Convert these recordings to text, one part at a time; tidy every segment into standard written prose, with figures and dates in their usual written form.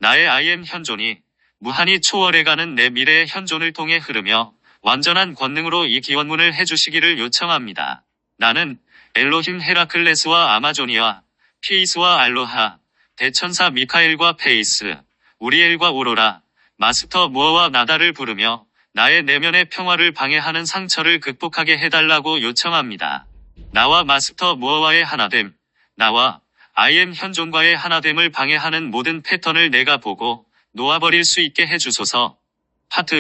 나의 I am 현존이 무한히 초월해가는 내 미래의 현존을 통해 흐르며 완전한 권능으로 이 기원문을 해주시기를 요청합니다. 나는 엘로힘 헤라클레스와 아마조니아, 피이스와 알로하, 대천사 미카엘과 페이스, 우리엘과 오로라, 마스터 무어와 나다를 부르며 나의 내면의 평화를 방해하는 상처를 극복하게 해달라고 요청합니다. 나와 마스터 무어와의 하나됨, 나와 I am 현존과의 하나됨을 방해하는 모든 패턴을 내가 보고 놓아버릴 수 있게 해주소서. 파트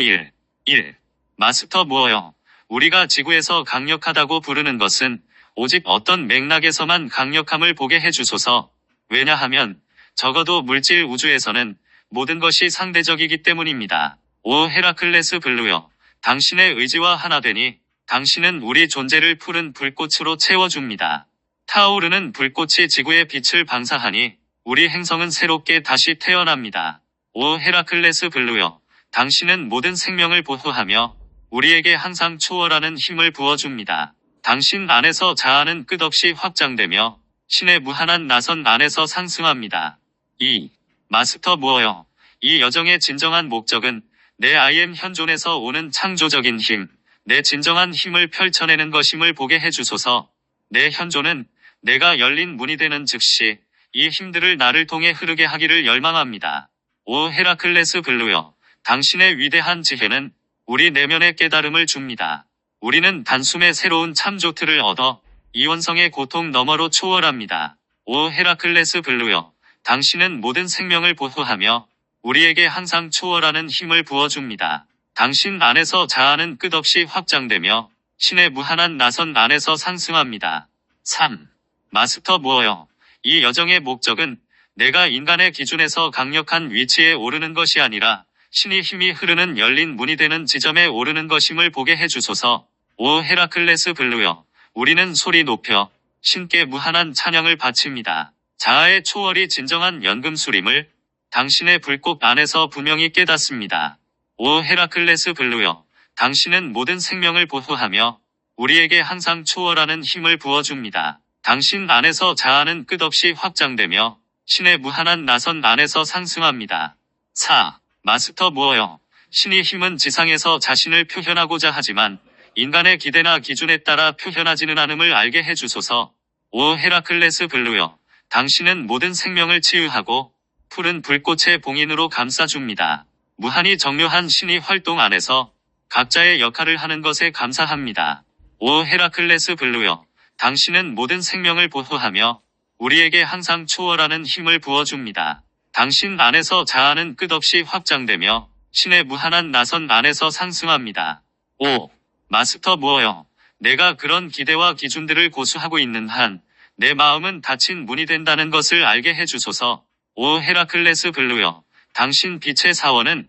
1. 마스터 무어여, 우리가 지구에서 강력하다고 부르는 것은 오직 어떤 맥락에서만 강력함을 보게 해주소서. 왜냐하면 적어도 물질 우주에서는 모든 것이 상대적이기 때문입니다. 오 헤라클레스 블루여, 당신의 의지와 하나 되니 당신은 우리 존재를 푸른 불꽃으로 채워줍니다. 타오르는 불꽃이 지구의 빛을 방사하니 우리 행성은 새롭게 다시 태어납니다. 오 헤라클레스 블루여, 당신은 모든 생명을 보호하며 우리에게 항상 초월하는 힘을 부어줍니다. 당신 안에서 자아는 끝없이 확장되며 신의 무한한 나선 안에서 상승합니다. 2. 마스터 무어여, 이 여정의 진정한 목적은 내 I am 현존에서 오는 창조적인 힘, 내 진정한 힘을 펼쳐내는 것임을 보게 해주소서. 내 현존은 내가 열린 문이 되는 즉시 이 힘들을 나를 통해 흐르게 하기를 열망합니다. 오 헤라클레스 블루여, 당신의 위대한 지혜는 우리 내면의 깨달음을 줍니다. 우리는 단숨에 새로운 참조틀을 얻어 이원성의 고통 너머로 초월합니다. 오 헤라클레스 블루여, 당신은 모든 생명을 보호하며 우리에게 항상 초월하는 힘을 부어줍니다. 당신 안에서 자아는 끝없이 확장되며 신의 무한한 나선 안에서 상승합니다. 3. 마스터 무어여, 이 여정의 목적은 내가 인간의 기준에서 강력한 위치에 오르는 것이 아니라 신의 힘이 흐르는 열린 문이 되는 지점에 오르는 것임을 보게 해주소서. 오 헤라클레스 블루여, 우리는 소리 높여 신께 무한한 찬양을 바칩니다. 자아의 초월이 진정한 연금술임을 당신의 불꽃 안에서 분명히 깨닫습니다. 오 헤라클레스 블루여, 당신은 모든 생명을 보호하며 우리에게 항상 초월하는 힘을 부어줍니다. 당신 안에서 자아는 끝없이 확장되며 신의 무한한 나선 안에서 상승합니다. 4. 마스터 무어여, 신의 힘은 지상에서 자신을 표현하고자 하지만 인간의 기대나 기준에 따라 표현하지는 않음을 알게 해주소서. 오 헤라클레스 블루여, 당신은 모든 생명을 치유하고 푸른 불꽃의 봉인으로 감싸줍니다. 무한히 정료한 신의 활동 안에서 각자의 역할을 하는 것에 감사합니다. 오 헤라클레스 블루여, 당신은 모든 생명을 보호하며 우리에게 항상 초월하는 힘을 부어줍니다. 당신 안에서 자아는 끝없이 확장되며 신의 무한한 나선 안에서 상승합니다. 5. 마스터 무어여, 내가 그런 기대와 기준들을 고수하고 있는 한 내 마음은 닫힌 문이 된다는 것을 알게 해주소서. 오 헤라클레스 블루여, 당신 빛의 사원은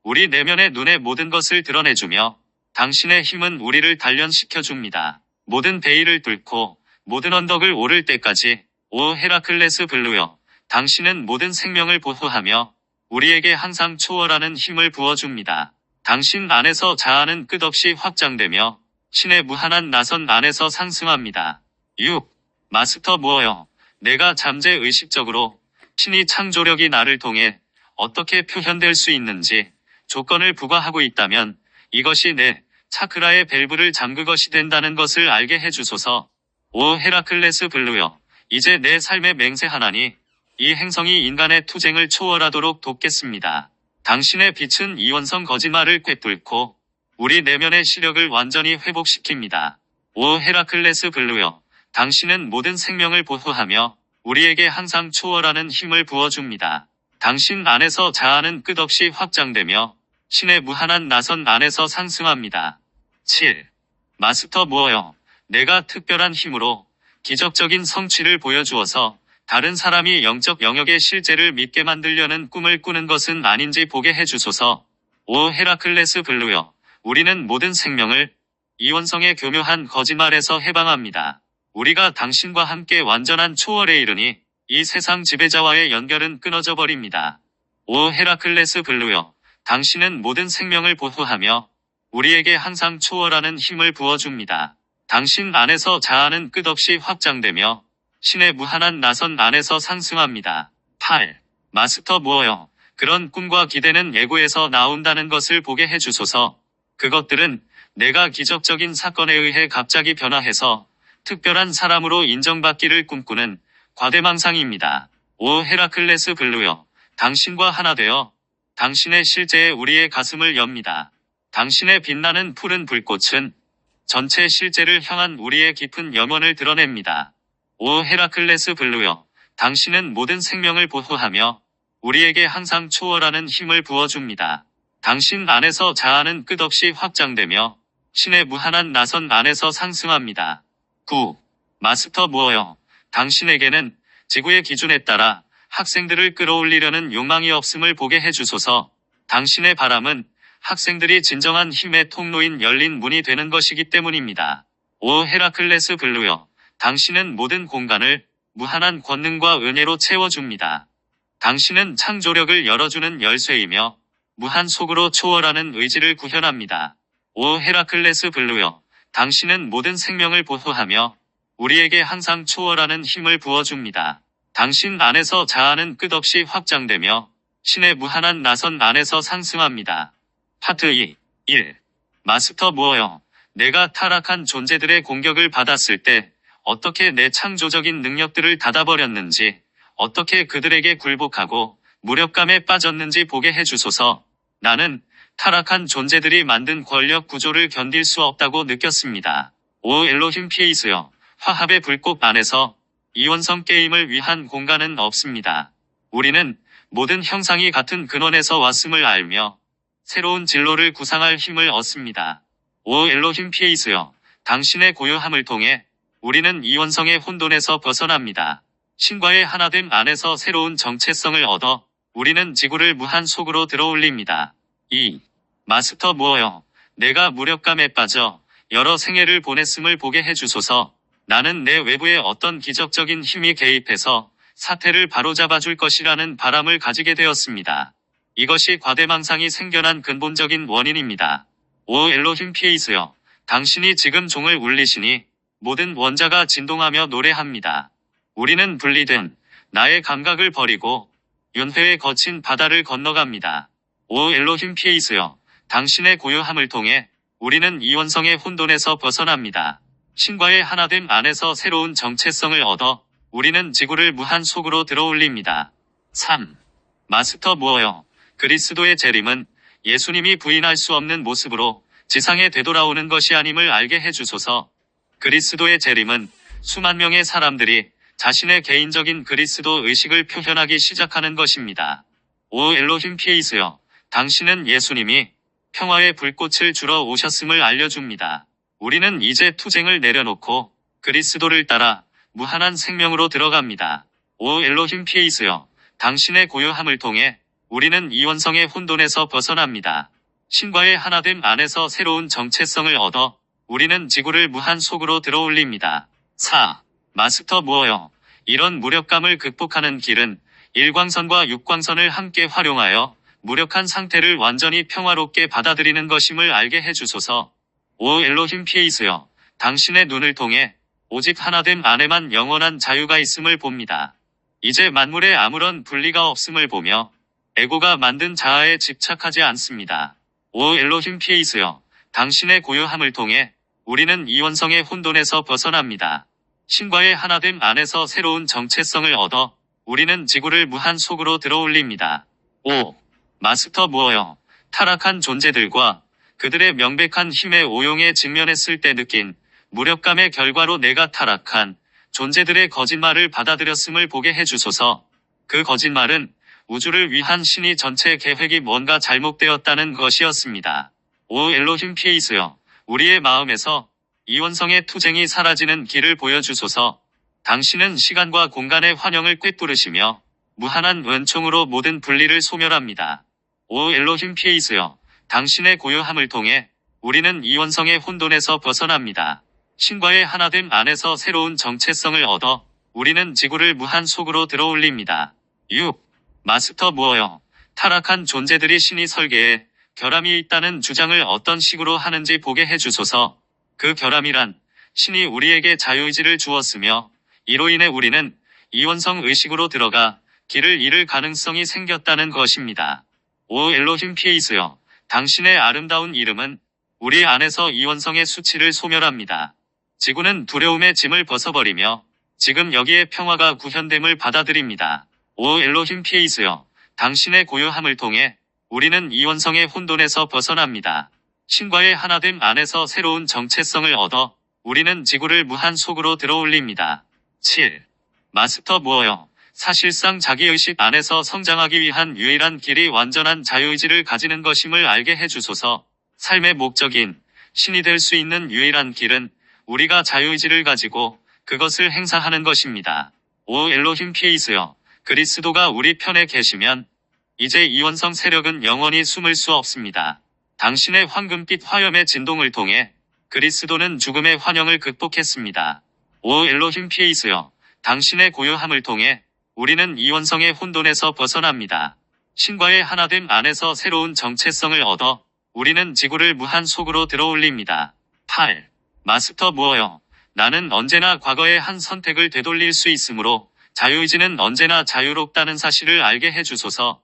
우리 내면의 눈에 모든 것을 드러내주며 당신의 힘은 우리를 단련시켜줍니다. 모든 베일을 뚫고 모든 언덕을 오를 때까지 오 헤라클레스 블루여, 당신은 모든 생명을 보호하며 우리에게 항상 초월하는 힘을 부어줍니다. 당신 안에서 자아는 끝없이 확장되며 신의 무한한 나선 안에서 상승합니다. 6. 마스터 무어여, 내가 잠재 의식적으로 신의 창조력이 나를 통해 어떻게 표현될 수 있는지 조건을 부과하고 있다면 이것이 내 차크라의 밸브를 잠그 것이 된다는 것을 알게 해주소서. 오 헤라클레스 블루여, 이제 내 삶의 맹세하나니 이 행성이 인간의 투쟁을 초월하도록 돕겠습니다. 당신의 빛은 이원성 거짓말을 꿰뚫고 우리 내면의 시력을 완전히 회복시킵니다. 오 헤라클레스 블루여, 당신은 모든 생명을 보호하며 우리에게 항상 초월하는 힘을 부어줍니다. 당신 안에서 자아는 끝없이 확장되며 신의 무한한 나선 안에서 상승합니다. 7. 마스터 무어여, 내가 특별한 힘으로 기적적인 성취를 보여주어서 다른 사람이 영적 영역의 실제를 믿게 만들려는 꿈을 꾸는 것은 아닌지 보게 해주소서. 오 헤라클레스 블루여, 우리는 모든 생명을 이원성의 교묘한 거짓말에서 해방합니다. 우리가 당신과 함께 완전한 초월에 이르니 이 세상 지배자와의 연결은 끊어져 버립니다. 오 헤라클레스 블루여, 당신은 모든 생명을 보호하며 우리에게 항상 초월하는 힘을 부어줍니다. 당신 안에서 자아는 끝없이 확장되며 신의 무한한 나선 안에서 상승합니다. 8. 마스터 무어여, 그런 꿈과 기대는 예고에서 나온다는 것을 보게 해주소서. 그것들은 내가 기적적인 사건에 의해 갑자기 변화해서 특별한 사람으로 인정받기를 꿈꾸는 과대망상입니다. 오 헤라클레스 블루여, 당신과 하나 되어 당신의 실제에 우리의 가슴을 엽니다. 당신의 빛나는 푸른 불꽃은 전체 실제를 향한 우리의 깊은 염원을 드러냅니다. 오 헤라클레스 블루여, 당신은 모든 생명을 보호하며 우리에게 항상 초월하는 힘을 부어줍니다. 당신 안에서 자아는 끝없이 확장되며 신의 무한한 나선 안에서 상승합니다. 9. 마스터 무어여, 당신에게는 지구의 기준에 따라 학생들을 끌어올리려는 욕망이 없음을 보게 해주소서. 당신의 바람은 학생들이 진정한 힘의 통로인 열린 문이 되는 것이기 때문입니다. 오 헤라클레스 블루여, 당신은 모든 공간을 무한한 권능과 은혜로 채워줍니다. 당신은 창조력을 열어주는 열쇠이며 무한 속으로 초월하는 의지를 구현합니다. 오 헤라클레스 블루여, 당신은 모든 생명을 보호하며 우리에게 항상 초월하는 힘을 부어줍니다. 당신 안에서 자아는 끝없이 확장되며 신의 무한한 나선 안에서 상승합니다. 파트 2. 1. 마스터 무어여, 내가 타락한 존재들의 공격을 받았을 때 어떻게 내 창조적인 능력들을 닫아버렸는지, 어떻게 그들에게 굴복하고 무력감에 빠졌는지 보게 해주소서. 나는 타락한 존재들이 만든 권력 구조를 견딜 수 없다고 느꼈습니다. 오 엘로힘 피에이스여, 화합의 불꽃 안에서 이원성 게임을 위한 공간은 없습니다. 우리는 모든 형상이 같은 근원에서 왔음을 알며 새로운 진로를 구상할 힘을 얻습니다. 오 엘로힘 피에이스여, 당신의 고요함을 통해 우리는 이원성의 혼돈에서 벗어납니다. 신과의 하나됨 안에서 새로운 정체성을 얻어 우리는 지구를 무한 속으로 들어올립니다. 2. 마스터 무어여, 내가 무력감에 빠져 여러 생애를 보냈음을 보게 해주소서. 나는 내 외부에 어떤 기적적인 힘이 개입해서 사태를 바로잡아 줄 것이라는 바람을 가지게 되었습니다. 이것이 과대망상이 생겨난 근본적인 원인입니다. 오 엘로힘 피에이스여, 당신이 지금 종을 울리시니 모든 원자가 진동하며 노래합니다. 우리는 분리된 나의 감각을 버리고 윤회의 거친 바다를 건너갑니다. 오 엘로힘 피에이스여, 당신의 고요함을 통해 우리는 이원성의 혼돈에서 벗어납니다. 신과의 하나됨 안에서 새로운 정체성을 얻어 우리는 지구를 무한 속으로 들어올립니다. 3. 마스터 무어여, 그리스도의 재림은 예수님이 부인할 수 없는 모습으로 지상에 되돌아오는 것이 아님을 알게 해주소서. 그리스도의 재림은 수만 명의 사람들이 자신의 개인적인 그리스도 의식을 표현하기 시작하는 것입니다. 오 엘로힘 피에이스여, 당신은 예수님이 평화의 불꽃을 주러 오셨음을 알려줍니다. 우리는 이제 투쟁을 내려놓고 그리스도를 따라 무한한 생명으로 들어갑니다. 오 엘로힘 피에이스여, 당신의 고요함을 통해 우리는 이원성의 혼돈에서 벗어납니다. 신과의 하나됨 안에서 새로운 정체성을 얻어 우리는 지구를 무한 속으로 들어올립니다. 4. 마스터 무어여, 이런 무력감을 극복하는 길은 일광선과 육광선을 함께 활용하여 무력한 상태를 완전히 평화롭게 받아들이는 것임을 알게 해주소서. 오 엘로힘 피에이스여, 당신의 눈을 통해 오직 하나됨 안에만 영원한 자유가 있음을 봅니다. 이제 만물에 아무런 분리가 없음을 보며 에고가 만든 자아에 집착하지 않습니다. 오 엘로힘 피에이스여, 당신의 고요함을 통해 우리는 이원성의 혼돈에서 벗어납니다. 신과의 하나됨 안에서 새로운 정체성을 얻어 우리는 지구를 무한 속으로 들어올립니다. 5. 마스터 무어여, 타락한 존재들과 그들의 명백한 힘의 오용에 직면했을 때 느낀 무력감의 결과로 내가 타락한 존재들의 거짓말을 받아들였음을 보게 해주소서. 그 거짓말은 우주를 위한 신이 전체 계획이 뭔가 잘못되었다는 것이었습니다. 오 엘로힘 피에이스여, 우리의 마음에서 이원성의 투쟁이 사라지는 길을 보여주소서. 당신은 시간과 공간의 환영을 꿰뚫으시며 무한한 은총으로 모든 분리를 소멸합니다. 오 엘로힘 피에이스여, 당신의 고요함을 통해 우리는 이원성의 혼돈에서 벗어납니다. 신과의 하나됨 안에서 새로운 정체성을 얻어 우리는 지구를 무한 속으로 들어올립니다. 6. 마스터 무어여, 타락한 존재들이 신이 설계에 결함이 있다는 주장을 어떤 식으로 하는지 보게 해주소서. 그 결함이란 신이 우리에게 자유의지를 주었으며 이로 인해 우리는 이원성 의식으로 들어가 길을 잃을 가능성이 생겼다는 것입니다. 오 엘로힘 피에이스여, 당신의 아름다운 이름은 우리 안에서 이원성의 수치를 소멸합니다. 지구는 두려움의 짐을 벗어버리며 지금 여기에 평화가 구현됨을 받아들입니다. 오 엘로힘 피에이스여, 당신의 고요함을 통해 우리는 이원성의 혼돈에서 벗어납니다. 신과의 하나됨 안에서 새로운 정체성을 얻어 우리는 지구를 무한 속으로 들어올립니다. 7. 마스터 무어여, 사실상 자기의식 안에서 성장하기 위한 유일한 길이 완전한 자유의지를 가지는 것임을 알게 해주소서. 삶의 목적인 신이 될 수 있는 유일한 길은 우리가 자유의지를 가지고 그것을 행사하는 것입니다. 오 엘로힘 피에이스여, 그리스도가 우리 편에 계시면 이제 이원성 세력은 영원히 숨을 수 없습니다. 당신의 황금빛 화염의 진동을 통해 그리스도는 죽음의 환영을 극복했습니다. 오 엘로힘 피에이스여, 당신의 고요함을 통해 우리는 이원성의 혼돈에서 벗어납니다. 신과의 하나됨 안에서 새로운 정체성을 얻어 우리는 지구를 무한 속으로 들어올립니다. 8. 마스터 무어여, 나는 언제나 과거의 한 선택을 되돌릴 수 있으므로 자유의지는 언제나 자유롭다는 사실을 알게 해주소서.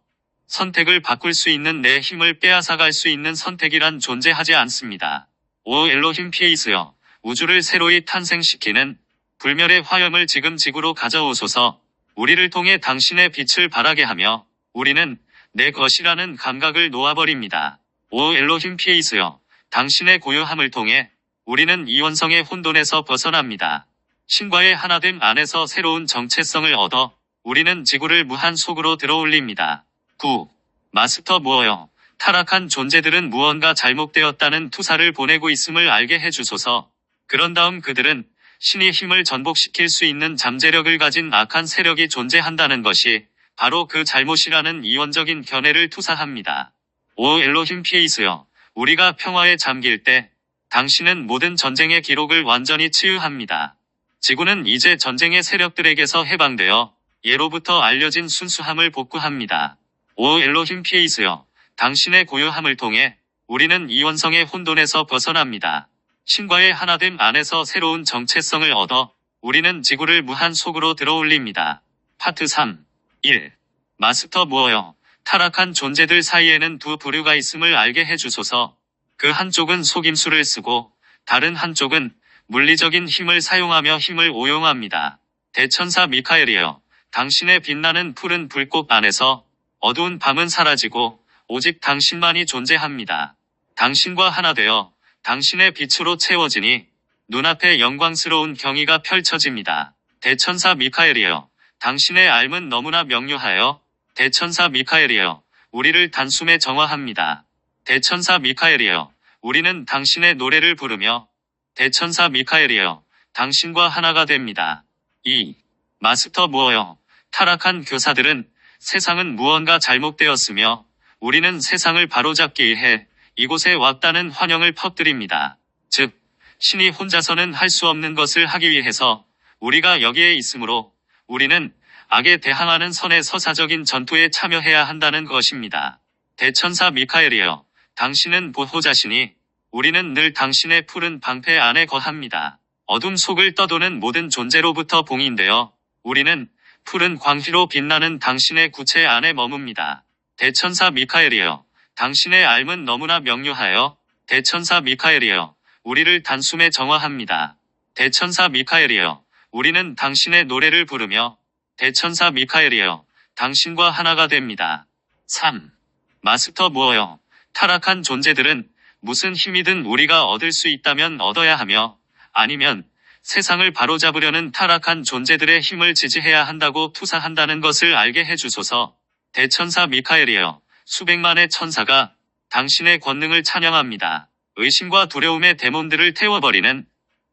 선택을 바꿀 수 있는 내 힘을 빼앗아갈 수 있는 선택이란 존재하지 않습니다. 오 엘로힘 피에이스여, 우주를 새로이 탄생시키는 불멸의 화염을 지금 지구로 가져오소서. 우리를 통해 당신의 빛을 발하게 하며 우리는 내 것이라는 감각을 놓아버립니다. 오 엘로힘 피에이스여, 당신의 고요함을 통해 우리는 이원성의 혼돈에서 벗어납니다. 신과의 하나됨 안에서 새로운 정체성을 얻어 우리는 지구를 무한 속으로 들어올립니다. 9. 마스터 무어여, 타락한 존재들은 무언가 잘못되었다는 투사를 보내고 있음을 알게 해주소서. 그런 다음 그들은 신이 힘을 전복시킬 수 있는 잠재력을 가진 악한 세력이 존재한다는 것이 바로 그 잘못이라는 이원적인 견해를 투사합니다. 오 엘로힘 피에이스여, 우리가 평화에 잠길 때 당신은 모든 전쟁의 기록을 완전히 치유합니다. 지구는 이제 전쟁의 세력들에게서 해방되어 예로부터 알려진 순수함을 복구합니다. 오 엘로힘 피에이스여, 당신의 고요함을 통해 우리는 이원성의 혼돈에서 벗어납니다. 신과의 하나됨 안에서 새로운 정체성을 얻어 우리는 지구를 무한 속으로 들어올립니다. 파트 3. 1. 마스터 무어여, 타락한 존재들 사이에는 두 부류가 있음을 알게 해주소서. 그 한쪽은 속임수를 쓰고 다른 한쪽은 물리적인 힘을 사용하며 힘을 오용합니다. 대천사 미카엘이여, 당신의 빛나는 푸른 불꽃 안에서 어두운 밤은 사라지고 오직 당신만이 존재합니다. 당신과 하나 되어 당신의 빛으로 채워지니 눈앞에 영광스러운 경의가 펼쳐집니다. 대천사 미카엘이여, 당신의 삶은 너무나 명료하여 대천사 미카엘이여, 우리를 단숨에 정화합니다. 대천사 미카엘이여, 우리는 당신의 노래를 부르며 대천사 미카엘이여, 당신과 하나가 됩니다. 2. 마스터 무어여, 타락한 교사들은 세상은 무언가 잘못되었으며 우리는 세상을 바로잡기 위해 이곳에 왔다는 환영을 퍼뜨립니다. 즉, 신이 혼자서는 할 수 없는 것을 하기 위해서 우리가 여기에 있으므로 우리는 악에 대항하는 선의 서사적인 전투에 참여해야 한다는 것입니다. 대천사 미카엘이여, 당신은 보호자시니 우리는 늘 당신의 푸른 방패 안에 거합니다. 어둠 속을 떠도는 모든 존재로부터 봉인되어 우리는 푸른 광희로 빛나는 당신의 구체 안에 머뭅니다. 대천사 미카엘이여, 당신의 삶은 너무나 명료하여 대천사 미카엘이여, 우리를 단숨에 정화합니다. 대천사 미카엘이여, 우리는 당신의 노래를 부르며 대천사 미카엘이여, 당신과 하나가 됩니다. 3. 마스터 무어여, 타락한 존재들은 무슨 힘이든 우리가 얻을 수 있다면 얻어야 하며 아니면 세상을 바로잡으려는 타락한 존재들의 힘을 지지해야 한다고 투사한다는 것을 알게 해주소서. 대천사 미카엘이여, 수백만의 천사가 당신의 권능을 찬양합니다. 의심과 두려움의 데몬들을 태워버리는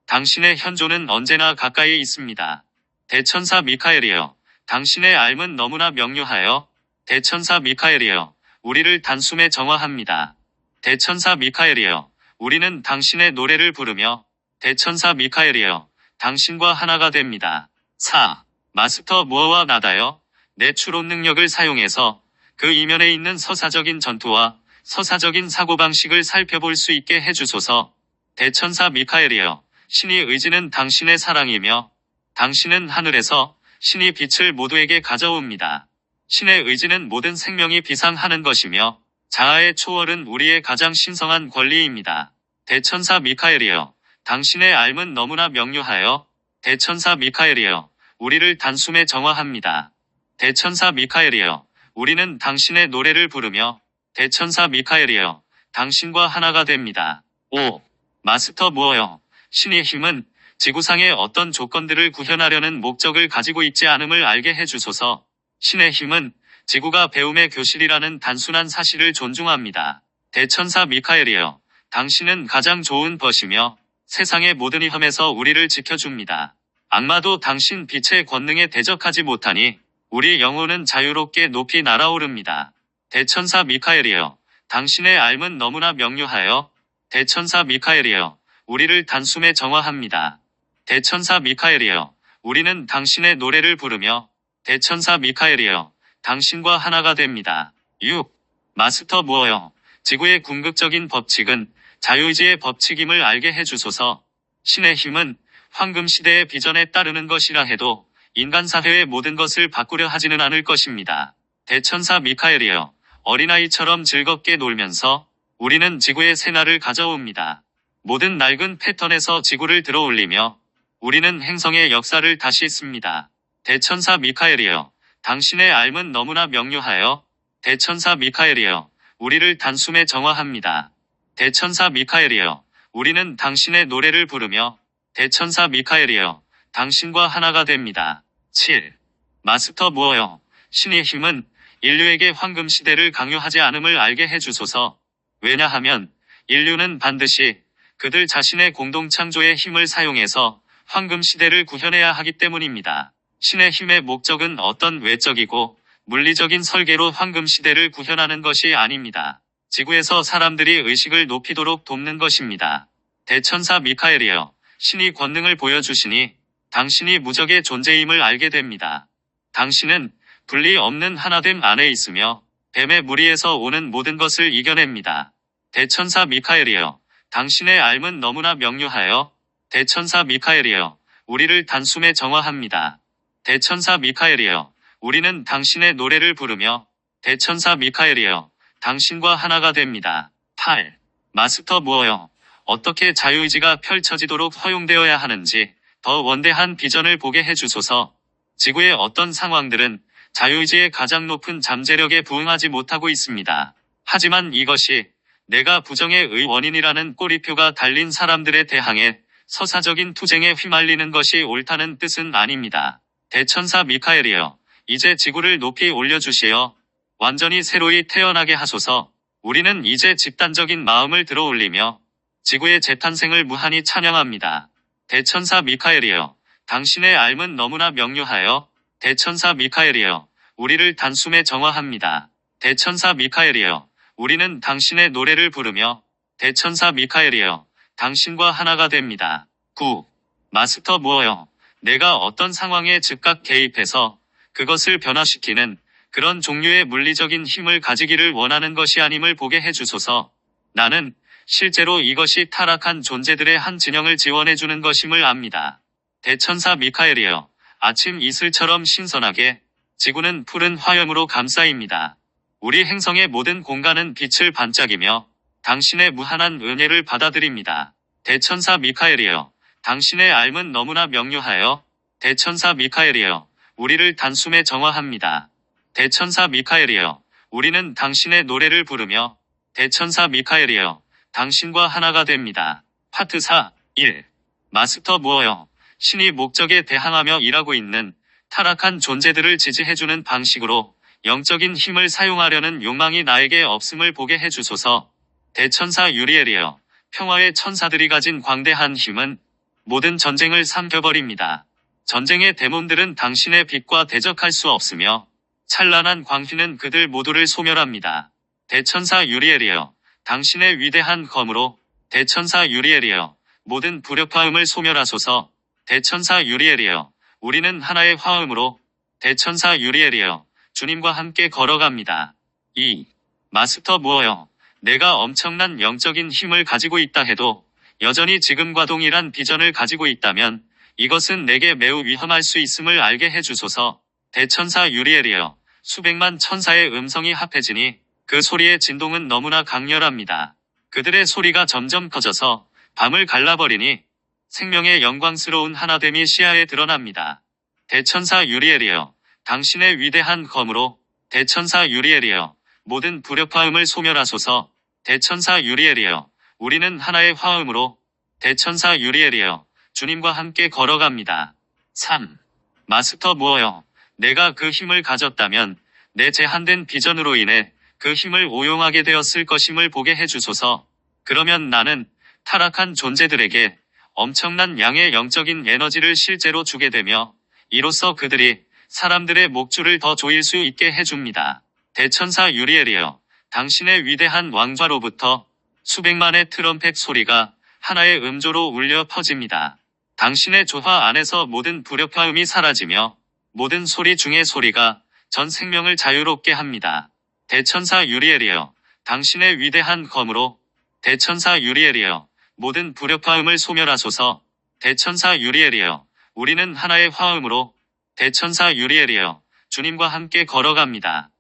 당신의 현존은 언제나 가까이 있습니다. 대천사 미카엘이여, 당신의 삶은 너무나 명료하여 대천사 미카엘이여, 우리를 단숨에 정화합니다. 대천사 미카엘이여, 우리는 당신의 노래를 부르며 대천사 미카엘이여, 당신과 하나가 됩니다. 4. 마스터 무어와 나다여, 내 추론 능력을 사용해서 그 이면에 있는 서사적인 전투와 서사적인 사고방식을 살펴볼 수 있게 해주소서. 대천사 미카엘이여, 신의 의지는 당신의 사랑이며 당신은 하늘에서 신이 빛을 모두에게 가져옵니다. 신의 의지는 모든 생명이 비상하는 것이며 자아의 초월은 우리의 가장 신성한 권리입니다. 대천사 미카엘이여, 당신의 삶은 너무나 명료하여 대천사 미카엘이여, 우리를 단숨에 정화합니다. 대천사 미카엘이여, 우리는 당신의 노래를 부르며 대천사 미카엘이여, 당신과 하나가 됩니다. 5. 마스터 무어여, 신의 힘은 지구상의 어떤 조건들을 구현하려는 목적을 가지고 있지 않음을 알게 해주소서. 신의 힘은 지구가 배움의 교실이라는 단순한 사실을 존중합니다. 대천사 미카엘이여, 당신은 가장 좋은 벗이며 세상의 모든 위험에서 우리를 지켜줍니다. 악마도 당신 빛의 권능에 대적하지 못하니 우리 영혼은 자유롭게 높이 날아오릅니다. 대천사 미카엘이여, 당신의 삶은 너무나 명료하여 대천사 미카엘이여, 우리를 단숨에 정화합니다. 대천사 미카엘이여, 우리는 당신의 노래를 부르며 대천사 미카엘이여, 당신과 하나가 됩니다. 6. 마스터 무어여, 지구의 궁극적인 법칙은 자유의지의 법칙임을 알게 해주소서. 신의 힘은 황금시대의 비전에 따르는 것이라 해도 인간 사회의 모든 것을 바꾸려 하지는 않을 것입니다. 대천사 미카엘이여, 어린아이처럼 즐겁게 놀면서 우리는 지구의 새날을 가져옵니다. 모든 낡은 패턴에서 지구를 들어올리며 우리는 행성의 역사를 다시 씁니다. 대천사 미카엘이여, 당신의 삶은 너무나 명료하여 대천사 미카엘이여, 우리를 단숨에 정화합니다. 대천사 미카엘이여, 우리는 당신의 노래를 부르며 대천사 미카엘이여, 당신과 하나가 됩니다. 7. 마스터 무어여, 신의 힘은 인류에게 황금시대를 강요하지 않음을 알게 해주소서. 왜냐하면 인류는 반드시 그들 자신의 공동창조의 힘을 사용해서 황금시대를 구현해야 하기 때문입니다. 신의 힘의 목적은 어떤 외적이고 물리적인 설계로 황금시대를 구현하는 것이 아닙니다. 지구에서 사람들이 의식을 높이도록 돕는 것입니다. 대천사 미카엘이여, 신이 권능을 보여주시니 당신이 무적의 존재임을 알게 됩니다. 당신은 분리 없는 하나됨 안에 있으며 뱀의 무리에서 오는 모든 것을 이겨냅니다. 대천사 미카엘이여, 당신의 삶은 너무나 명료하여 대천사 미카엘이여, 우리를 단숨에 정화합니다. 대천사 미카엘이여, 우리는 당신의 노래를 부르며 대천사 미카엘이여, 당신과 하나가 됩니다. 8. 마스터 무어여, 어떻게 자유의지가 펼쳐지도록 허용되어야 하는지 더 원대한 비전을 보게 해주소서. 지구의 어떤 상황들은 자유의지의 가장 높은 잠재력에 부응하지 못하고 있습니다. 하지만 이것이 내가 부정의 원인이라는 꼬리표가 달린 사람들에 대항해 서사적인 투쟁에 휘말리는 것이 옳다는 뜻은 아닙니다. 대천사 미카엘이여, 이제 지구를 높이 올려주시어 완전히 새로이 태어나게 하소서. 우리는 이제 집단적인 마음을 들어올리며 지구의 재탄생을 무한히 찬양합니다. 대천사 미카엘이여, 당신의 삶은 너무나 명료하여 대천사 미카엘이여, 우리를 단숨에 정화합니다. 대천사 미카엘이여, 우리는 당신의 노래를 부르며 대천사 미카엘이여, 당신과 하나가 됩니다. 9. 마스터 무어여, 내가 어떤 상황에 즉각 개입해서 그것을 변화시키는 그런 종류의 물리적인 힘을 가지기를 원하는 것이 아님을 보게 해주소서. 나는 실제로 이것이 타락한 존재들의 한 진영을 지원해주는 것임을 압니다. 대천사 미카엘이여, 아침 이슬처럼 신선하게 지구는 푸른 화염으로 감싸입니다. 우리 행성의 모든 공간은 빛을 반짝이며 당신의 무한한 은혜를 받아들입니다. 대천사 미카엘이여, 당신의 삶은 너무나 명료하여 대천사 미카엘이여, 우리를 단숨에 정화합니다. 대천사 미카엘이여, 우리는 당신의 노래를 부르며 대천사 미카엘이여, 당신과 하나가 됩니다. 파트 4. 1. 마스터 무어여, 신이 목적에 대항하며 일하고 있는 타락한 존재들을 지지해주는 방식으로 영적인 힘을 사용하려는 욕망이 나에게 없음을 보게 해주소서. 대천사 유리엘이여, 평화의 천사들이 가진 광대한 힘은 모든 전쟁을 삼켜버립니다. 전쟁의 데몬들은 당신의 빛과 대적할 수 없으며 찬란한 광휘는 그들 모두를 소멸합니다. 대천사 유리엘이여, 당신의 위대한 검으로 대천사 유리엘이여, 모든 불협화음을 소멸하소서. 대천사 유리엘이여, 우리는 하나의 화음으로 대천사 유리엘이여, 주님과 함께 걸어갑니다. 2. 마스터 무어여, 내가 엄청난 영적인 힘을 가지고 있다 해도 여전히 지금과 동일한 비전을 가지고 있다면 이것은 내게 매우 위험할 수 있음을 알게 해주소서. 대천사 유리엘이여, 수백만 천사의 음성이 합해지니 그 소리의 진동은 너무나 강렬합니다. 그들의 소리가 점점 커져서 밤을 갈라버리니 생명의 영광스러운 하나됨이 시야에 드러납니다. 대천사 유리엘이여, 당신의 위대한 검으로 대천사 유리엘이여, 모든 불협화음을 소멸하소서. 대천사 유리엘이여, 우리는 하나의 화음으로 대천사 유리엘이여, 주님과 함께 걸어갑니다. 3. 마스터 무어여, 내가 그 힘을 가졌다면 내 제한된 비전으로 인해 그 힘을 오용하게 되었을 것임을 보게 해주소서. 그러면 나는 타락한 존재들에게 엄청난 양의 영적인 에너지를 실제로 주게 되며 이로써 그들이 사람들의 목줄을 더 조일 수 있게 해줍니다. 대천사 유리엘이여, 당신의 위대한 왕좌로부터 수백만의 트럼펫 소리가 하나의 음조로 울려 퍼집니다. 당신의 조화 안에서 모든 불협화음이 사라지며 모든 소리 중의 소리가 전 생명을 자유롭게 합니다. 대천사 유리엘이여, 당신의 위대한 검으로 대천사 유리엘이여, 모든 불협화음을 소멸하소서. 대천사 유리엘이여, 우리는 하나의 화음으로 대천사 유리엘이여, 주님과 함께 걸어갑니다.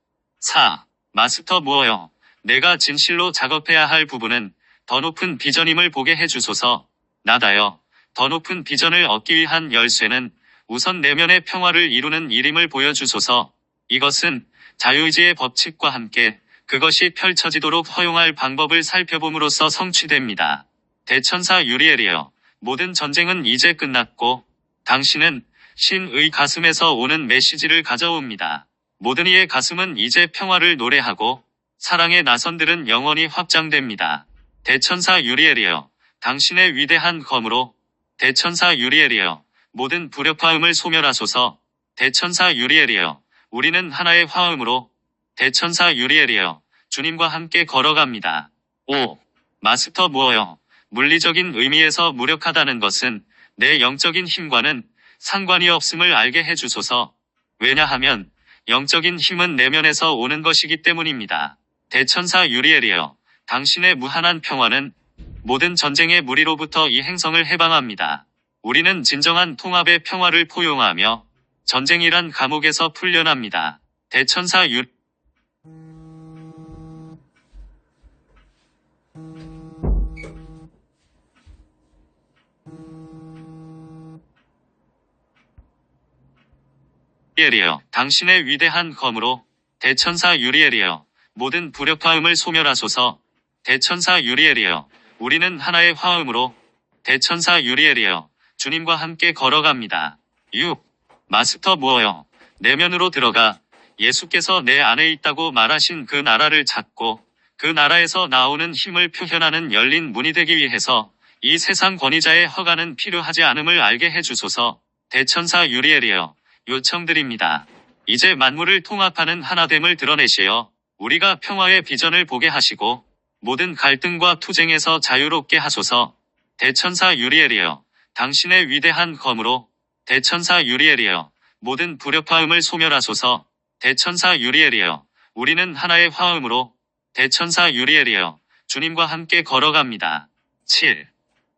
4. 마스터 무어여, 내가 진실로 작업해야 할 부분은 더 높은 비전임을 보게 해주소서. 나다여, 더 높은 비전을 얻기 위한 열쇠는 우선 내면의 평화를 이루는 일임을 보여주소서. 이것은 자유의지의 법칙과 함께 그것이 펼쳐지도록 허용할 방법을 살펴봄으로써 성취됩니다. 대천사 유리엘이여, 모든 전쟁은 이제 끝났고 당신은 신의 가슴에서 오는 메시지를 가져옵니다. 모든 이의 가슴은 이제 평화를 노래하고 사랑의 나선들은 영원히 확장됩니다. 대천사 유리엘이여, 당신의 위대한 검으로 대천사 유리엘이여, 모든 불협화음을 소멸하소서. 대천사 유리엘이여, 우리는 하나의 화음으로 대천사 유리엘이여, 주님과 함께 걸어갑니다. 5. 마스터 무어여, 물리적인 의미에서 무력하다는 것은 내 영적인 힘과는 상관이 없음을 알게 해주소서. 왜냐하면 영적인 힘은 내면에서 오는 것이기 때문입니다. 대천사 유리엘이여, 당신의 무한한 평화는 모든 전쟁의 무리로부터 이 행성을 해방합니다. 우리는 진정한 통합의 평화를 포용하며 전쟁이란 감옥에서 풀려납니다. 대천사 유리엘이여, 당신의 위대한 검으로 대천사 유리엘이여, 모든 불협화음을 소멸하소서. 대천사 유리엘이여, 우리는 하나의 화음으로 대천사 유리엘이여, 주님과 함께 걸어갑니다. 6. 마스터 무어여, 내면으로 들어가 예수께서 내 안에 있다고 말하신 그 나라를 찾고 그 나라에서 나오는 힘을 표현하는 열린 문이 되기 위해서 이 세상 권위자의 허가는 필요하지 않음을 알게 해주소서. 대천사 유리엘이여, 요청드립니다. 이제 만물을 통합하는 하나됨을 드러내시어 우리가 평화의 비전을 보게 하시고 모든 갈등과 투쟁에서 자유롭게 하소서. 대천사 유리엘이여, 당신의 위대한 검으로 대천사 유리엘이여, 모든 불협화음을 소멸하소서. 대천사 유리엘이여, 우리는 하나의 화음으로 대천사 유리엘이여, 주님과 함께 걸어갑니다. 7.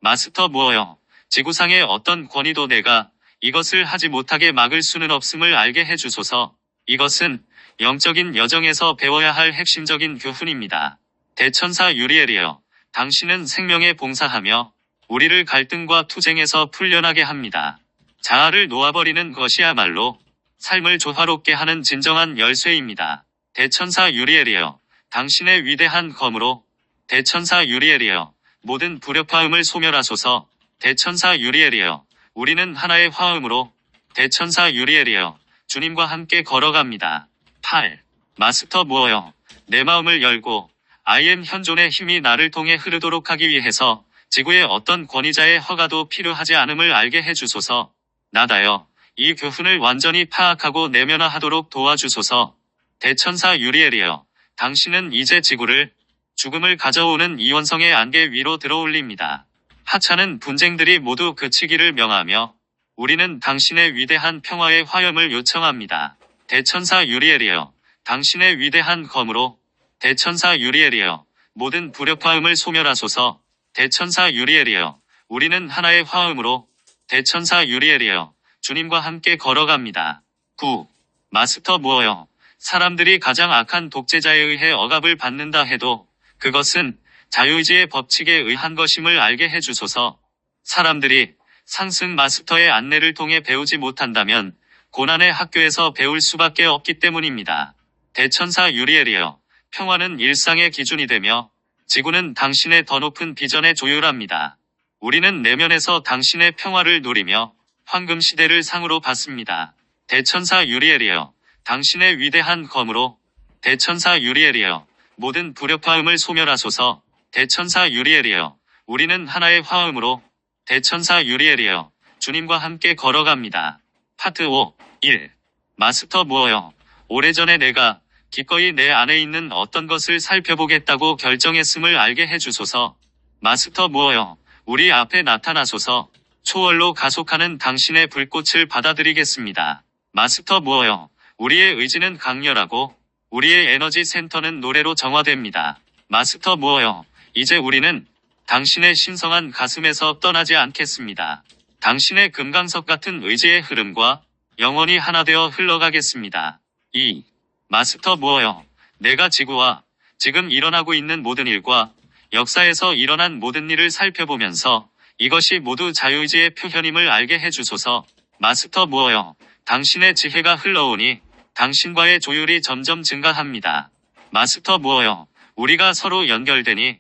마스터 무어여, 지구상의 어떤 권위도 내가 이것을 하지 못하게 막을 수는 없음을 알게 해주소서. 이것은 영적인 여정에서 배워야 할 핵심적인 교훈입니다. 대천사 유리엘이여, 당신은 생명에 봉사하며 우리를 갈등과 투쟁에서 풀려나게 합니다. 자아를 놓아버리는 것이야말로 삶을 조화롭게 하는 진정한 열쇠입니다. 대천사 유리엘이여, 당신의 위대한 검으로 대천사 유리엘이여, 모든 불협화음을 소멸하소서. 대천사 유리엘이여, 우리는 하나의 화음으로 대천사 유리엘이여, 주님과 함께 걸어갑니다. 8. 마스터 무어여, 내 마음을 열고 I am 현존의 힘이 나를 통해 흐르도록 하기 위해서 지구의 어떤 권위자의 허가도 필요하지 않음을 알게 해주소서. 나다여, 이 교훈을 완전히 파악하고 내면화하도록 도와주소서. 대천사 유리엘이여, 당신은 이제 지구를 죽음을 가져오는 이원성의 안개 위로 들어올립니다. 하찮은 분쟁들이 모두 그치기를 명하며 우리는 당신의 위대한 평화의 화염을 요청합니다. 대천사 유리엘이여, 당신의 위대한 검으로 대천사 유리엘이여, 모든 불협화음을 소멸하소서. 대천사 유리엘이여, 우리는 하나의 화음으로 대천사 유리엘이여, 주님과 함께 걸어갑니다. 9. 마스터 무어여, 사람들이 가장 악한 독재자에 의해 억압을 받는다 해도 그것은 자유의지의 법칙에 의한 것임을 알게 해주소서. 사람들이 상승 마스터의 안내를 통해 배우지 못한다면 고난의 학교에서 배울 수밖에 없기 때문입니다. 대천사 유리엘이여, 평화는 일상의 기준이 되며 지구는 당신의 더 높은 비전에 조율합니다. 우리는 내면에서 당신의 평화를 누리며 황금 시대를 상으로 받습니다. 대천사 유리엘이여, 당신의 위대한 검으로 대천사 유리엘이여, 모든 불협화음을 소멸하소서. 대천사 유리엘이여, 우리는 하나의 화음으로 대천사 유리엘이여, 주님과 함께 걸어갑니다. 파트 5. 1. 마스터 무어여, 오래전에 내가 기꺼이 내 안에 있는 어떤 것을 살펴보겠다고 결정했음을 알게 해주소서. 마스터 무어여, 우리 앞에 나타나소서. 초월로 가속하는 당신의 불꽃을 받아들이겠습니다. 마스터 무어여, 우리의 의지는 강렬하고 우리의 에너지 센터는 노래로 정화됩니다. 마스터 무어여, 이제 우리는 당신의 신성한 가슴에서 떠나지 않겠습니다. 당신의 금강석 같은 의지의 흐름과 영원히 하나 되어 흘러가겠습니다. 2. 마스터 무어여, 내가 지구와 지금 일어나고 있는 모든 일과 역사에서 일어난 모든 일을 살펴보면서 이것이 모두 자유의지의 표현임을 알게 해주소서. 마스터 무어여, 당신의 지혜가 흘러오니 당신과의 조율이 점점 증가합니다. 마스터 무어여, 우리가 서로 연결되니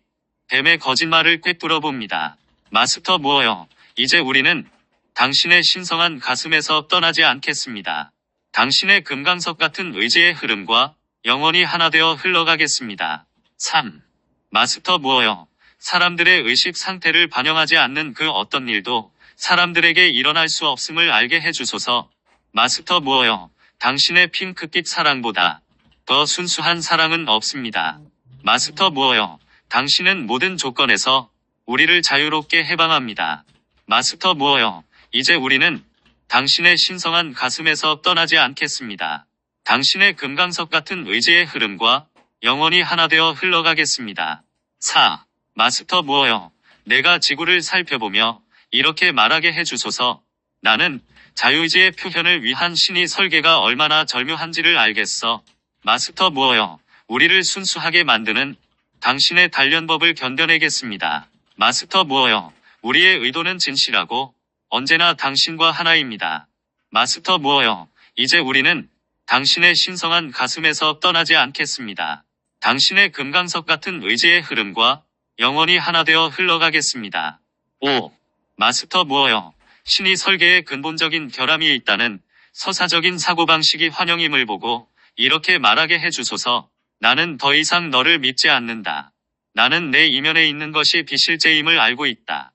뱀의 거짓말을 꿰뚫어 봅니다. 마스터 무어여, 이제 우리는 당신의 신성한 가슴에서 떠나지 않겠습니다. 당신의 금강석 같은 의지의 흐름과 영원히 하나 되어 흘러가겠습니다. 3. 마스터 무어여, 사람들의 의식 상태를 반영하지 않는 그 어떤 일도 사람들에게 일어날 수 없음을 알게 해주소서. 마스터 무어여, 당신의 핑크빛 사랑보다 더 순수한 사랑은 없습니다. 마스터 무어여, 당신은 모든 조건에서 우리를 자유롭게 해방합니다. 마스터 무어여, 이제 우리는 당신의 신성한 가슴에서 떠나지 않겠습니다. 당신의 금강석 같은 의지의 흐름과 영원히 하나 되어 흘러가겠습니다. 4. 마스터 무어여, 내가 지구를 살펴보며 이렇게 말하게 해주소서. 나는 자유의지의 표현을 위한 신의 설계가 얼마나 절묘한지를 알겠어. 마스터 무어여, 우리를 순수하게 만드는 당신의 단련법을 견뎌내겠습니다. 마스터 무어여, 우리의 의도는 진실하고 언제나 당신과 하나입니다. 마스터 무어여, 이제 우리는 당신의 신성한 가슴에서 떠나지 않겠습니다. 당신의 금강석 같은 의지의 흐름과 영원히 하나 되어 흘러가겠습니다. 5. 마스터 무어여, 신의 설계에 근본적인 결함이 있다는 서사적인 사고방식이 환영임을 보고 이렇게 말하게 해주소서. 나는 더 이상 너를 믿지 않는다. 나는 내 이면에 있는 것이 비실제임을 알고 있다.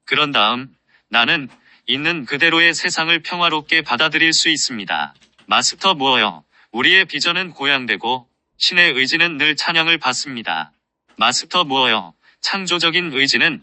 그런 다음 나는 있는 그대로의 세상을 평화롭게 받아들일 수 있습니다. 마스터 무어여, 우리의 비전은 고양되고 신의 의지는 늘 찬양을 받습니다. 마스터 무어여, 창조적인 의지는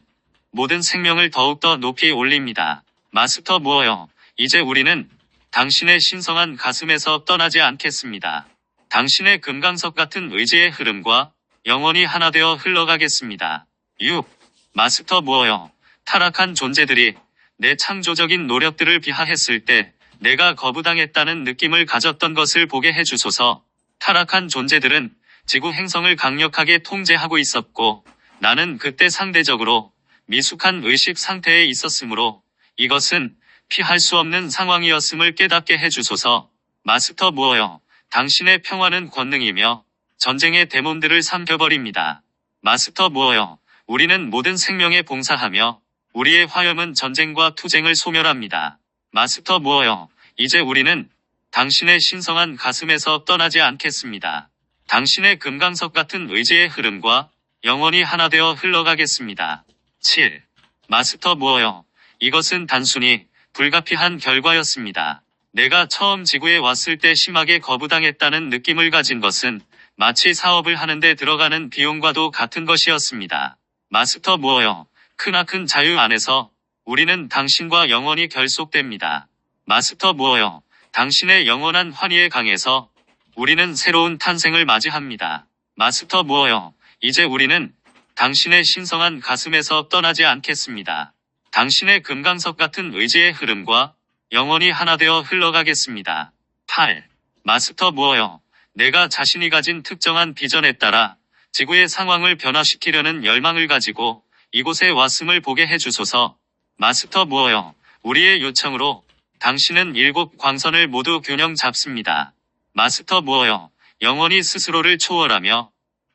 모든 생명을 더욱더 높이 올립니다. 마스터 무어여, 이제 우리는 당신의 신성한 가슴에서 떠나지 않겠습니다. 당신의 금강석 같은 의지의 흐름과 영원히 하나 되어 흘러가겠습니다. 6. 마스터 무어여, 타락한 존재들이 내 창조적인 노력들을 비하했을 때 내가 거부당했다는 느낌을 가졌던 것을 보게 해주소서. 타락한 존재들은 지구 행성을 강력하게 통제하고 있었고 나는 그때 상대적으로 미숙한 의식 상태에 있었으므로 이것은 피할 수 없는 상황이었음을 깨닫게 해주소서. 마스터 무어여, 당신의 평화는 권능이며 전쟁의 데몬들을 삼켜버립니다. 마스터 무어여, 우리는 모든 생명에 봉사하며 우리의 화염은 전쟁과 투쟁을 소멸합니다. 마스터 무어여, 이제 우리는 당신의 신성한 가슴에서 떠나지 않겠습니다. 당신의 금강석 같은 의지의 흐름과 영원히 하나 되어 흘러가겠습니다. 7. 마스터 무어여, 이것은 단순히 불가피한 결과였습니다. 내가 처음 지구에 왔을 때 심하게 거부당했다는 느낌을 가진 것은 마치 사업을 하는데 들어가는 비용과도 같은 것이었습니다. 마스터 무어여, 크나큰 자유 안에서 우리는 당신과 영원히 결속됩니다. 마스터 무어여, 당신의 영원한 환희의 강에서 우리는 새로운 탄생을 맞이합니다. 마스터 무어여, 이제 우리는 당신의 신성한 가슴에서 떠나지 않겠습니다. 당신의 금강석 같은 의지의 흐름과 영원히 하나 되어 흘러가겠습니다. 8. 마스터 무어여, 내가 자신이 가진 특정한 비전에 따라 지구의 상황을 변화시키려는 열망을 가지고 이곳에 왔음을 보게 해주소서. 마스터 무어여, 우리의 요청으로 당신은 7 광선을 모두 균형 잡습니다. 마스터 무어여, 영원히 스스로를 초월하며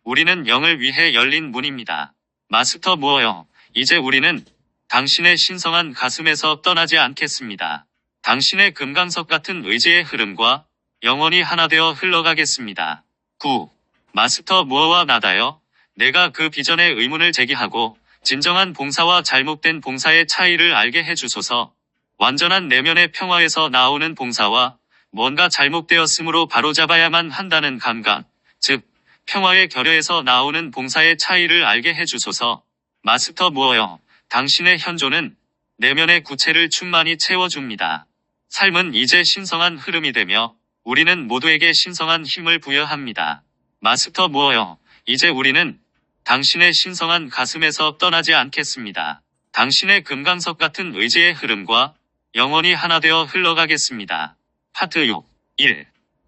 우리는 영을 위해 열린 문입니다. 마스터 무어여, 이제 우리는 당신의 신성한 가슴에서 떠나지 않겠습니다. 당신의 금강석 같은 의지의 흐름과 영원히 하나 되어 흘러가겠습니다. 9. 마스터 무어와 나다여, 내가 그 비전에 의문을 제기하고 진정한 봉사와 잘못된 봉사의 차이를 알게 해주소서. 완전한 내면의 평화에서 나오는 봉사와 뭔가 잘못되었으므로 바로잡아야만 한다는 감각, 즉 평화의 결여에서 나오는 봉사의 차이를 알게 해주소서. 마스터 무어여, 당신의 현존은 내면의 구체를 충만히 채워줍니다. 삶은 이제 신성한 흐름이 되며 우리는 모두에게 신성한 힘을 부여합니다. 마스터 무어여, 이제 우리는 당신의 신성한 가슴에서 떠나지 않겠습니다. 당신의 금강석 같은 의지의 흐름과 영원히 하나 되어 흘러가겠습니다. 파트 6. 1.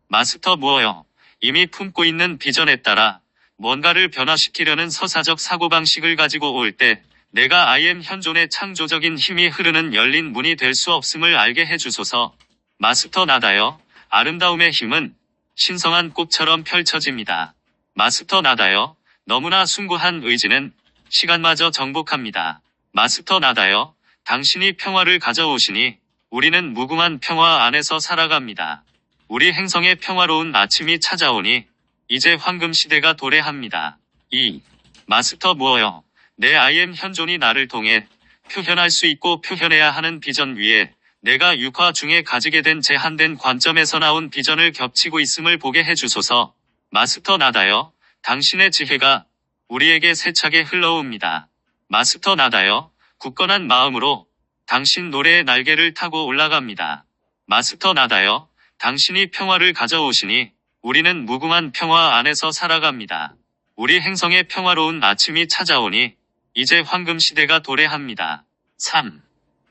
마스터 무어여, 이미 품고 있는 비전에 따라 뭔가를 변화시키려는 서사적 사고방식을 가지고 올 때 내가 I am 현존의 창조적인 힘이 흐르는 열린 문이 될 수 없음을 알게 해주소서. 마스터 나다여, 아름다움의 힘은 신성한 꽃처럼 펼쳐집니다. 마스터 나다여, 너무나 숭고한 의지는 시간마저 정복합니다. 마스터 나다여, 당신이 평화를 가져오시니 우리는 무궁한 평화 안에서 살아갑니다. 우리 행성의 평화로운 아침이 찾아오니 이제 황금 시대가 도래합니다. 2. 마스터 무어여, 내 I am 현존이 나를 통해 표현할 수 있고 표현해야 하는 비전 위에 내가 육화 중에 가지게 된 제한된 관점에서 나온 비전을 겹치고 있음을 보게 해주소서. 마스터 나다여, 당신의 지혜가 우리에게 세차게 흘러옵니다. 마스터 나다여, 굳건한 마음으로 당신 노래의 날개를 타고 올라갑니다. 마스터 나다여, 당신이 평화를 가져오시니 우리는 무궁한 평화 안에서 살아갑니다. 우리 행성의 평화로운 아침이 찾아오니 이제 황금 시대가 도래합니다. 3.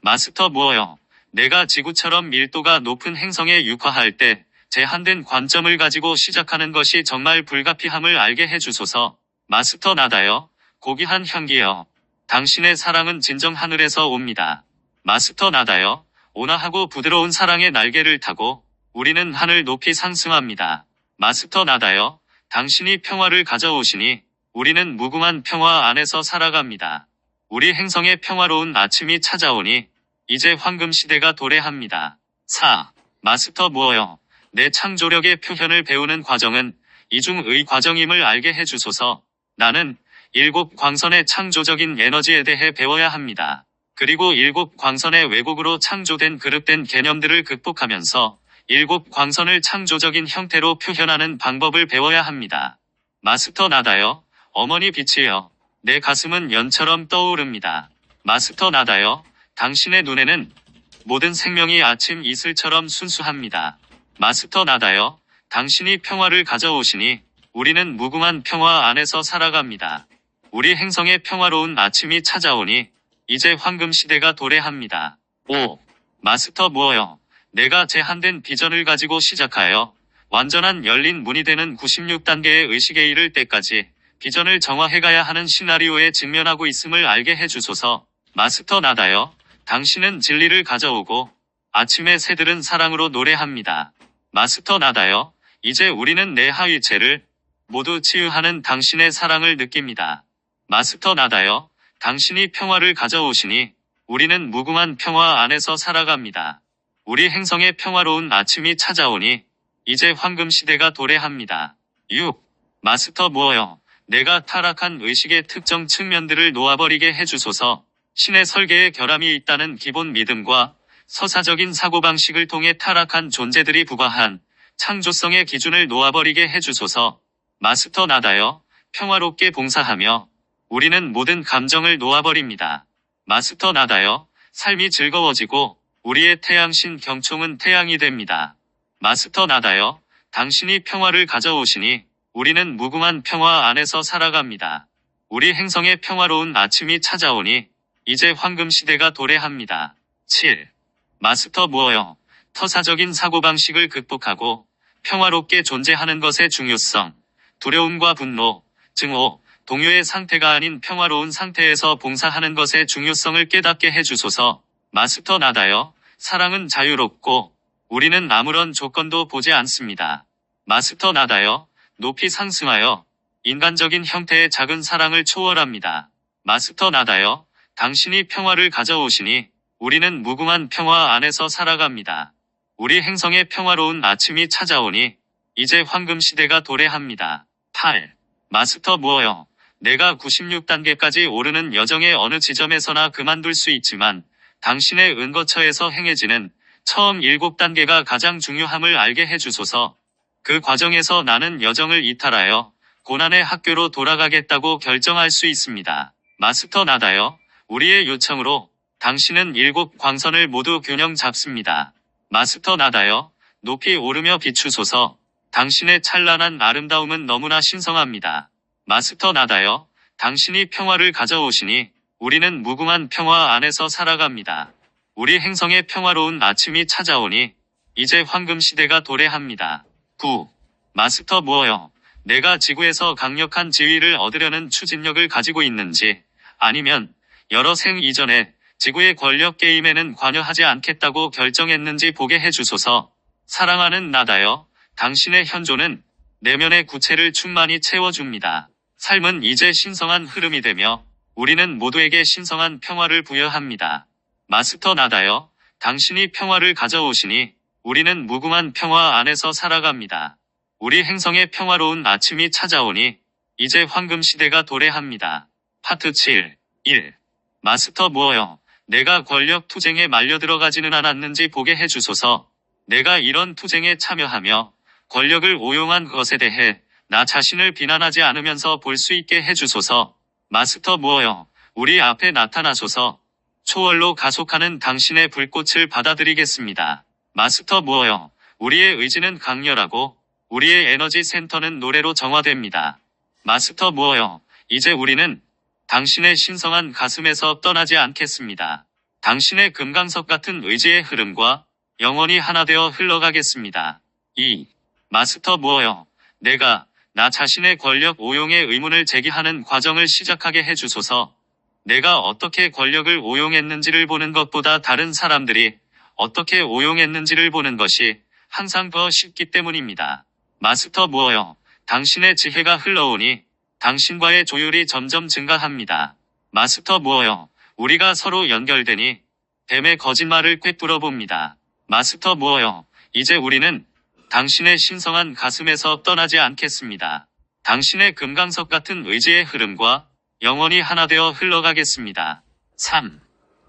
마스터 무어여, 내가 지구처럼 밀도가 높은 행성에 육화할 때 제한된 관점을 가지고 시작하는 것이 정말 불가피함을 알게 해주소서. 마스터 나다여, 고귀한 향기여, 당신의 사랑은 진정 하늘에서 옵니다. 마스터 나다여, 온화하고 부드러운 사랑의 날개를 타고 우리는 하늘 높이 상승합니다. 마스터 나다여, 당신이 평화를 가져오시니 우리는 무궁한 평화 안에서 살아갑니다. 우리 행성의 평화로운 아침이 찾아오니 이제 황금 시대가 도래합니다. 4. 마스터 무어여, 내 창조력의 표현을 배우는 과정은 이중의 과정임을 알게 해주소서. 나는 7 광선의 창조적인 에너지에 대해 배워야 합니다. 그리고 7 광선의 왜곡으로 창조된 그릇된 개념들을 극복하면서 7 광선을 창조적인 형태로 표현하는 방법을 배워야 합니다. 마스터 나다여, 어머니 빛이여, 내 가슴은 연처럼 떠오릅니다. 마스터 나다여, 당신의 눈에는 모든 생명이 아침 이슬처럼 순수합니다. 마스터 나다여, 당신이 평화를 가져오시니 우리는 무궁한 평화 안에서 살아갑니다. 우리 행성의 평화로운 아침이 찾아오니 이제 황금 시대가 도래합니다. 5. 마스터 무어여, 내가 제한된 비전을 가지고 시작하여 완전한 열린 문이 되는 96단계의 의식에 이를 때까지 비전을 정화해가야 하는 시나리오에 직면하고 있음을 알게 해주소서. 마스터 나다여, 당신은 진리를 가져오고 아침의 새들은 사랑으로 노래합니다. 마스터 나다여, 이제 우리는 내 하위체를 모두 치유하는 당신의 사랑을 느낍니다. 마스터 나다여, 당신이 평화를 가져오시니 우리는 무궁한 평화 안에서 살아갑니다. 우리 행성의 평화로운 아침이 찾아오니 이제 황금 시대가 도래합니다. 6. 마스터 무어여, 내가 타락한 의식의 특정 측면들을 놓아버리게 해주소서. 신의 설계에 결함이 있다는 기본 믿음과 서사적인 사고방식을 통해 타락한 존재들이 부과한 창조성의 기준을 놓아버리게 해주소서. 마스터 나다여, 평화롭게 봉사하며 우리는 모든 감정을 놓아버립니다. 마스터 나다여, 삶이 즐거워지고 우리의 태양신 경총은 태양이 됩니다. 마스터 나다여, 당신이 평화를 가져오시니 우리는 무궁한 평화 안에서 살아갑니다. 우리 행성의 평화로운 아침이 찾아오니 이제 황금 시대가 도래합니다. 7. 마스터 무어여, 터사적인 사고방식을 극복하고 평화롭게 존재하는 것의 중요성, 두려움과 분노, 증오, 동요의 상태가 아닌 평화로운 상태에서 봉사하는 것의 중요성을 깨닫게 해주소서. 마스터 나다요. 사랑은 자유롭고 우리는 아무런 조건도 보지 않습니다. 마스터 나다요. 높이 상승하여 인간적인 형태의 작은 사랑을 초월합니다. 마스터 나다요. 당신이 평화를 가져오시니 우리는 무궁한 평화 안에서 살아갑니다. 우리 행성에 평화로운 아침이 찾아오니 이제 황금시대가 도래합니다. 8. 마스터 무어요. 내가 96단계까지 오르는 여정의 어느 지점에서나 그만둘 수 있지만 당신의 은거처에서 행해지는 처음 7단계가 가장 중요함을 알게 해주소서. 그 과정에서 나는 여정을 이탈하여 고난의 학교로 돌아가겠다고 결정할 수 있습니다. 마스터 나다요. 우리의 요청으로 당신은 7광선을 모두 균형 잡습니다. 마스터 나다요. 높이 오르며 비추소서. 당신의 찬란한 아름다움은 너무나 신성합니다. 마스터 나다요. 당신이 평화를 가져오시니 우리는 무궁한 평화 안에서 살아갑니다. 우리 행성에 평화로운 아침이 찾아오니 이제 황금시대가 도래합니다. 9. 마스터 무어요. 내가 지구에서 강력한 지위를 얻으려는 추진력을 가지고 있는지 아니면 여러 생 이전에 지구의 권력 게임에는 관여하지 않겠다고 결정했는지 보게 해주소서. 사랑하는 나다요. 당신의 현존은 내면의 구체를 충만히 채워줍니다. 삶은 이제 신성한 흐름이 되며 우리는 모두에게 신성한 평화를 부여합니다. 마스터 나다요. 당신이 평화를 가져오시니 우리는 무궁한 평화 안에서 살아갑니다. 우리 행성에 평화로운 아침이 찾아오니 이제 황금시대가 도래합니다. 파트 7. 1. 마스터 무어요. 내가 권력 투쟁에 말려 들어가지는 않았는지 보게 해주소서. 내가 이런 투쟁에 참여하며 권력을 오용한 것에 대해 나 자신을 비난하지 않으면서 볼 수 있게 해주소서. 마스터 무어요. 우리 앞에 나타나소서. 초월로 가속하는 당신의 불꽃을 받아들이겠습니다. 마스터 무어요. 우리의 의지는 강렬하고 우리의 에너지 센터는 노래로 정화됩니다. 마스터 무어요. 이제 우리는 당신의 신성한 가슴에서 떠나지 않겠습니다. 당신의 금강석 같은 의지의 흐름과 영원히 하나 되어 흘러가겠습니다. 2. 마스터 무어요. 내가 나 자신의 권력 오용의 의문을 제기하는 과정을 시작하게 해주소서. 내가 어떻게 권력을 오용했는지를 보는 것보다 다른 사람들이 어떻게 오용했는지를 보는 것이 항상 더 쉽기 때문입니다. 마스터 무어요. 당신의 지혜가 흘러오니 당신과의 조율이 점점 증가합니다. 마스터 무어요. 우리가 서로 연결되니 뱀의 거짓말을 꿰뚫어 봅니다. 마스터 무어요. 이제 우리는 당신의 신성한 가슴에서 떠나지 않겠습니다. 당신의 금강석 같은 의지의 흐름과 영원히 하나 되어 흘러가겠습니다. 3.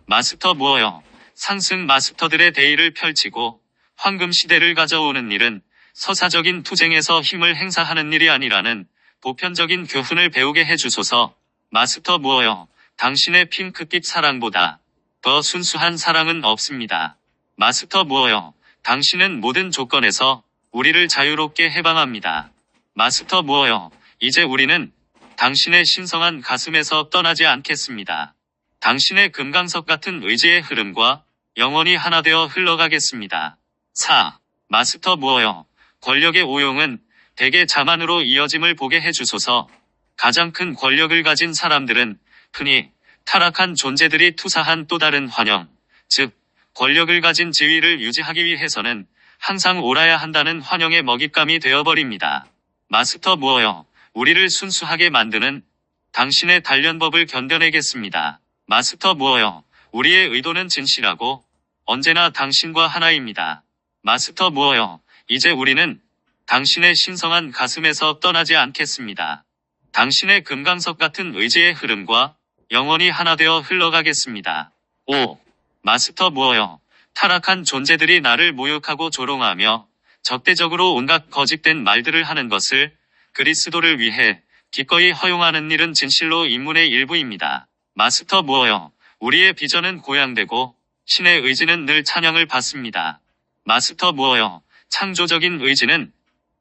마스터 무어요. 상승 마스터들의 대의를 펼치고 황금 시대를 가져오는 일은 서사적인 투쟁에서 힘을 행사하는 일이 아니라는 보편적인 교훈을 배우게 해주소서. 마스터 무어요. 당신의 핑크빛 사랑보다 더 순수한 사랑은 없습니다. 마스터 무어요. 당신은 모든 조건에서 우리를 자유롭게 해방합니다. 마스터 무어요. 이제 우리는 당신의 신성한 가슴에서 떠나지 않겠습니다. 당신의 금강석 같은 의지의 흐름과 영원히 하나 되어 흘러가겠습니다. 4. 마스터 무어요. 권력의 오용은 대개 자만으로 이어짐을 보게 해주소서. 가장 큰 권력을 가진 사람들은 흔히 타락한 존재들이 투사한 또 다른 환영, 즉 권력을 가진 지위를 유지하기 위해서는 항상 옳아야 한다는 환영의 먹잇감이 되어버립니다. 마스터 무어요. 우리를 순수하게 만드는 당신의 단련법을 견뎌내겠습니다. 마스터 무어요. 우리의 의도는 진실하고 언제나 당신과 하나입니다. 마스터 무어요. 이제 우리는 당신의 신성한 가슴에서 떠나지 않겠습니다. 당신의 금강석 같은 의지의 흐름과 영원히 하나 되어 흘러가겠습니다. 5. 마스터 무어요. 타락한 존재들이 나를 모욕하고 조롱하며 적대적으로 온갖 거짓된 말들을 하는 것을 그리스도를 위해 기꺼이 허용하는 일은 진실로 인문의 일부입니다. 마스터 무어요. 우리의 비전은 고양되고 신의 의지는 늘 찬양을 받습니다. 마스터 무어요. 창조적인 의지는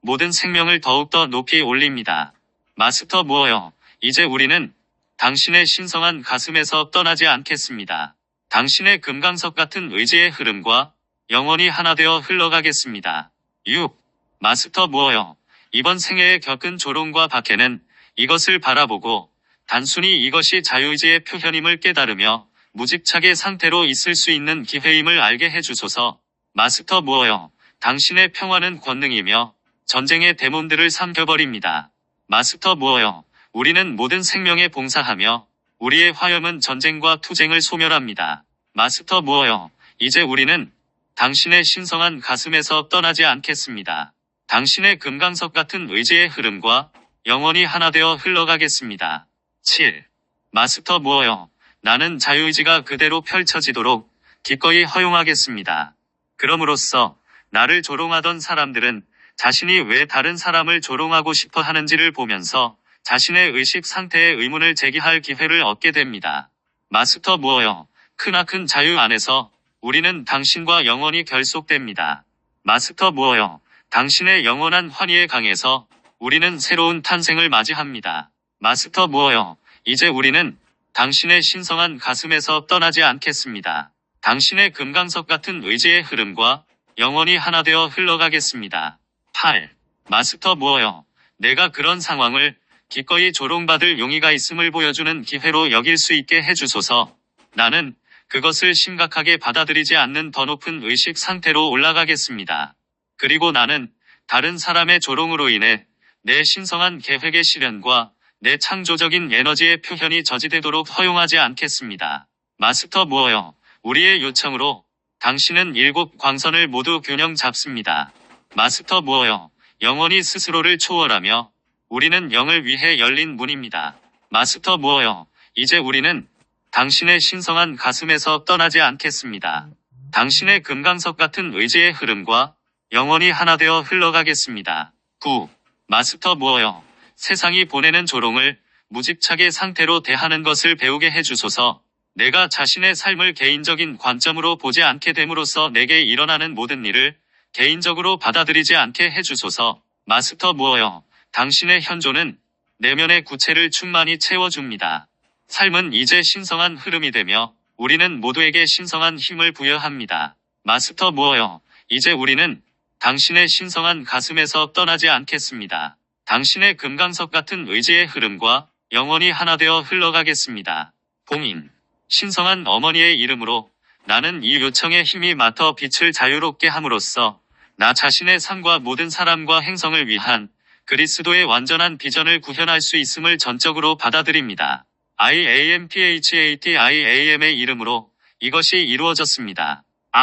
모든 생명을 더욱더 높이 올립니다. 마스터 무어요. 이제 우리는 당신의 신성한 가슴에서 떠나지 않겠습니다. 당신의 금강석 같은 의지의 흐름과 영원히 하나 되어 흘러가겠습니다. 6. 마스터 무어여. 이번 생애에 겪은 조롱과 박해는 이것을 바라보고 단순히 이것이 자유의지의 표현임을 깨달으며 무집착의 상태로 있을 수 있는 기회임을 알게 해주소서. 마스터 무어여. 당신의 평화는 권능이며 전쟁의 데몬들을 삼켜버립니다. 마스터 무어여. 우리는 모든 생명에 봉사하며 우리의 화염은 전쟁과 투쟁을 소멸합니다. 마스터 무어여. 이제 우리는 당신의 신성한 가슴에서 떠나지 않겠습니다. 당신의 금강석 같은 의지의 흐름과 영원히 하나 되어 흘러가겠습니다. 7. 마스터 무어여. 나는 자유의지가 그대로 펼쳐지도록 기꺼이 허용하겠습니다. 그럼으로써 나를 조롱하던 사람들은 자신이 왜 다른 사람을 조롱하고 싶어 하는지를 보면서 자신의 의식 상태에 의문을 제기할 기회를 얻게 됩니다. 마스터 무어여. 크나큰 자유 안에서 우리는 당신과 영원히 결속됩니다. 마스터 무어여. 당신의 영원한 환희의 강에서 우리는 새로운 탄생을 맞이합니다. 마스터 무어여. 이제 우리는 당신의 신성한 가슴에서 떠나지 않겠습니다. 당신의 금강석 같은 의지의 흐름과 영원히 하나 되어 흘러가겠습니다. 8. 마스터 무어여. 내가 그런 상황을 기꺼이 조롱받을 용의가 있음을 보여주는 기회로 여길 수 있게 해주소서. 나는 그것을 심각하게 받아들이지 않는 더 높은 의식 상태로 올라가겠습니다. 그리고 나는 다른 사람의 조롱으로 인해 내 신성한 계획의 실현과 내 창조적인 에너지의 표현이 저지되도록 허용하지 않겠습니다. 마스터 무어여. 우리의 요청으로 당신은 7 광선을 모두 균형 잡습니다. 마스터 무어여. 영원히 스스로를 초월하며 우리는 영을 위해 열린 문입니다. 마스터 무어여. 이제 우리는 당신의 신성한 가슴에서 떠나지 않겠습니다. 당신의 금강석 같은 의지의 흐름과 영원히 하나 되어 흘러가겠습니다. 9. 마스터 무어여. 세상이 보내는 조롱을 무집착의 상태로 대하는 것을 배우게 해주소서. 내가 자신의 삶을 개인적인 관점으로 보지 않게 됨으로써 내게 일어나는 모든 일을 개인적으로 받아들이지 않게 해주소서. 마스터 무어여. 당신의 현존은 내면의 구체를 충만히 채워줍니다. 삶은 이제 신성한 흐름이 되며 우리는 모두에게 신성한 힘을 부여합니다. 마스터 무어여. 이제 우리는 당신의 신성한 가슴에서 떠나지 않겠습니다. 당신의 금강석 같은 의지의 흐름과 영원히 하나 되어 흘러가겠습니다. 봉인. 신성한 어머니의 이름으로 나는 이 요청에 힘이 맡아 빛을 자유롭게 함으로써 나 자신의 삶과 모든 사람과 행성을 위한 그리스도의 완전한 비전을 구현할 수 있음을 전적으로 받아들입니다. IAMPHATIAM의 이름으로 이것이 이루어졌습니다.